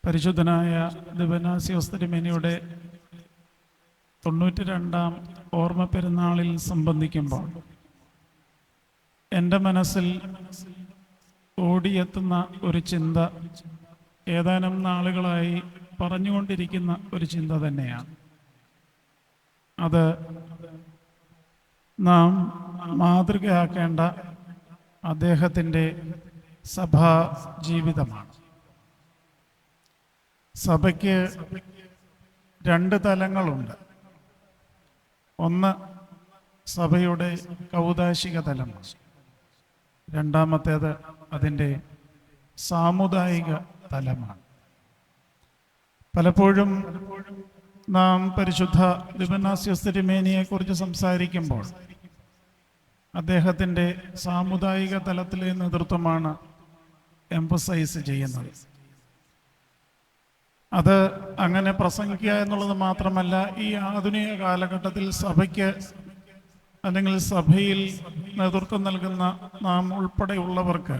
പരിശുദ്ധനായ ദിവനാസ്യോസ് തിരുമേനിയുടെ 92-ാം ഓർമ്മ പെരുന്നാളിൽ സംബന്ധിക്കുമ്പോൾ എൻ്റെ മനസ്സിൽ ഓടിയെത്തുന്ന ഒരു ചിന്ത ഏതാനും നാളുകളായി പറഞ്ഞുകൊണ്ടിരിക്കുന്ന ഒരു ചിന്ത തന്നെയാണ്. അത് നാം മാതൃകയാക്കേണ്ട അദ്ദേഹത്തിൻ്റെ സഭാ ജീവിതമാണ്. സഭയ്ക്ക് 2 തലങ്ങളുണ്ട്. ഒന്ന് സഭയുടെ കൗദാശിക തലമാണ്. രണ്ടാമത്തേത് അതിൻ്റെ സാമുദായിക തലമാണ്. പലപ്പോഴും നാം പരിശുദ്ധ ദിവനാസ്യോസ് തിരുമേനിയെക്കുറിച്ച് സംസാരിക്കുമ്പോൾ അദ്ദേഹത്തിൻ്റെ സാമുദായിക തലത്തിലെ നേതൃത്വമാണ് എംഫസൈസ് ചെയ്യുന്നത്. അത് അങ്ങനെ പ്രസംഗിക്കുക എന്നുള്ളത് മാത്രമല്ല, ഈ ആധുനിക കാലഘട്ടത്തിൽ സഭയ്ക്ക് അല്ലെങ്കിൽ സഭയിൽ നേതൃത്വം നൽകുന്ന നാം ഉൾപ്പെടെയുള്ളവർക്ക്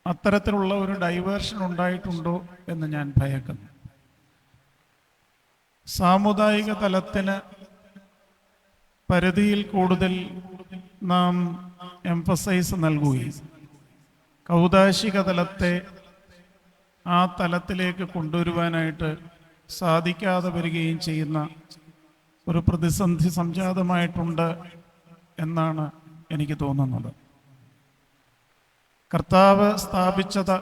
അത്തരത്തിലുള്ള ഒരു ഡൈവേർഷൻ ഉണ്ടായിട്ടുണ്ടോ എന്ന് ഞാൻ ഭയക്കുന്നു. സാമുദായിക തലത്തിന് പരിധിയിൽ കൂടുതൽ നാം എംഫസൈസ് നൽകുകയും കൗദാശിക തലത്തെ ആ തലത്തിലേക്ക് കൊണ്ടുവരുവാനായിട്ട് സാധിക്കാതെ വരികയും ചെയ്യുന്ന ഒരു പ്രതിസന്ധി സംജാതമായിട്ടുണ്ട് എന്നാണ് എനിക്ക് തോന്നുന്നത്. കർത്താവ് സ്ഥാപിച്ചത്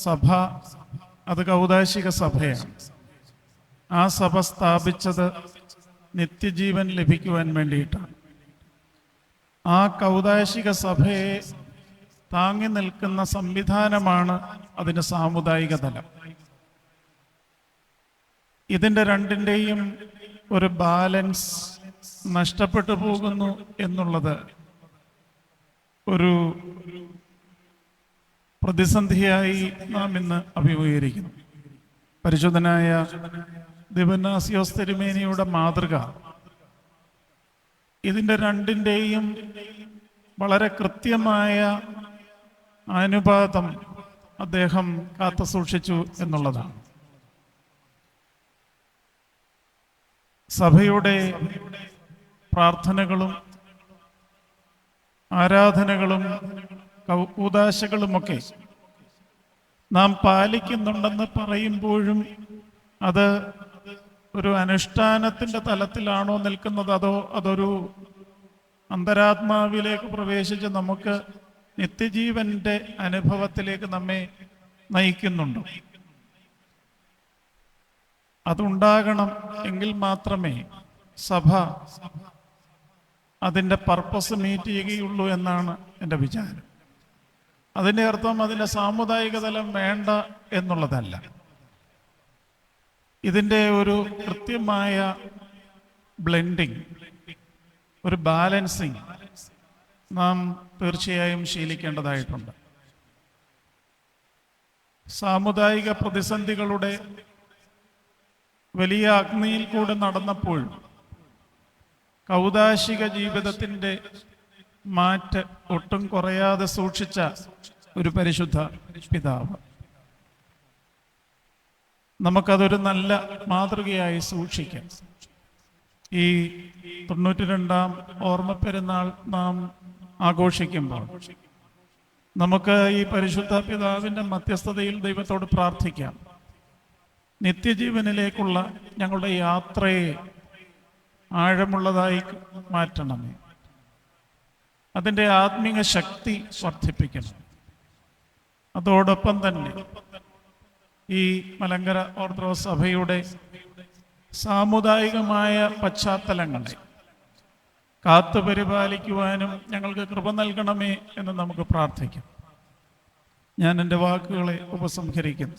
സഭ, അത് കൗദാശിക സഭയാണ്. ആ സഭ സ്ഥാപിച്ചത് നിത്യജീവൻ ലഭിക്കുവാൻ വേണ്ടിയിട്ടാണ്. ആ കൗദാശിക സഭയെ താങ്ങി നിൽക്കുന്ന സംവിധാനമാണ് അതിൻ്റെ സാമുദായിക തലം. ഇതിൻ്റെ രണ്ടിൻ്റെയും ഒരു ബാലൻസ് നഷ്ടപ്പെട്ടു പോകുന്നു എന്നുള്ളത് ഒരു പ്രതിസന്ധിയായി നാം ഇന്ന് അഭിമുഖീകരിക്കുന്നു. പരിശുദ്ധനായ ദിവനാസ്യോസ് തിരുമേനിയുടെ മാതൃക ഇതിൻ്റെ രണ്ടിൻ്റെയും വളരെ കൃത്യമായ അനുപാതം അദ്ദേഹം കാത്തു സൂക്ഷിച്ചു എന്നുള്ളതാണ്. സഭയുടെ പ്രാർത്ഥനകളും ആരാധനകളും കൂദാശകളുമൊക്കെ നാം പാലിക്കുന്നുണ്ടെന്ന് പറയുമ്പോഴും അത് ഒരു അനുഷ്ഠാനത്തിൻ്റെ തലത്തിലാണോ നിൽക്കുന്നത്, അതോ അതൊരു അന്തരാത്മാവിലേക്ക് പ്രവേശിച്ച് നമുക്ക് നിത്യജീവന്റെ അനുഭവത്തിലേക്ക് നമ്മെ നയിക്കുന്നുണ്ടോ? അതുണ്ടാകണം. എങ്കിൽ മാത്രമേ സഭ അതിൻ്റെ പർപ്പസ് മീറ്റ് ചെയ്യുകയുള്ളൂ എന്നാണ് എൻ്റെ വിചാരം. അതിൻ്റെ അർത്ഥം അതിൻ്റെ സാമുദായിക തലം വേണ്ട എന്നുള്ളതല്ല. ഇതിൻ്റെ ഒരു കൃത്യമായ ബ്ലെൻഡിങ്, ഒരു ബാലൻസിങ് നാം തീർച്ചയായും ശീലിക്കേണ്ടതായിട്ടുണ്ട്. സാമുദായിക പ്രതിസന്ധികളുടെ വലിയ അഗ്നിയിൽ കൂടെ നടന്നപ്പോൾ കൗദാശിക ജീവിതത്തിൻ്റെ മാറ്റ് ഒട്ടും കുറയാതെ സൂക്ഷിച്ച ഒരു പരിശുദ്ധ പിതാവ്. നമുക്കതൊരു നല്ല മാതൃകയായി സൂക്ഷിക്കാം. ഈ 92-ാം ഓർമ്മ പെരുന്നാൾ നാം ആഘോഷിക്കുമ്പോൾ നമുക്ക് ഈ പരിശുദ്ധ പിതാവിൻ്റെ മധ്യസ്ഥതയിൽ ദൈവത്തോട് പ്രാർത്ഥിക്കാം. നിത്യജീവനിലേക്കുള്ള ഞങ്ങളുടെ യാത്രയെ ആഴമുള്ളതായി മാറ്റണമേ. അതിൻ്റെ ആത്മീയ ശക്തി വർദ്ധിപ്പിക്കണം. അതോടൊപ്പം തന്നെ ഈ മലങ്കര ഓർത്തഡോക്സ് സഭയുടെ സാമുദായികമായ പശ്ചാത്തലങ്ങളെ കാത്തുപരിപാലിക്കുവാനും ഞങ്ങൾക്ക് കൃപ നൽകണമേ എന്ന് നമുക്ക് പ്രാർത്ഥിക്കാം. ഞാൻ എൻ്റെ വാക്കുകളെ ഉപസംഹരിക്കുന്നു.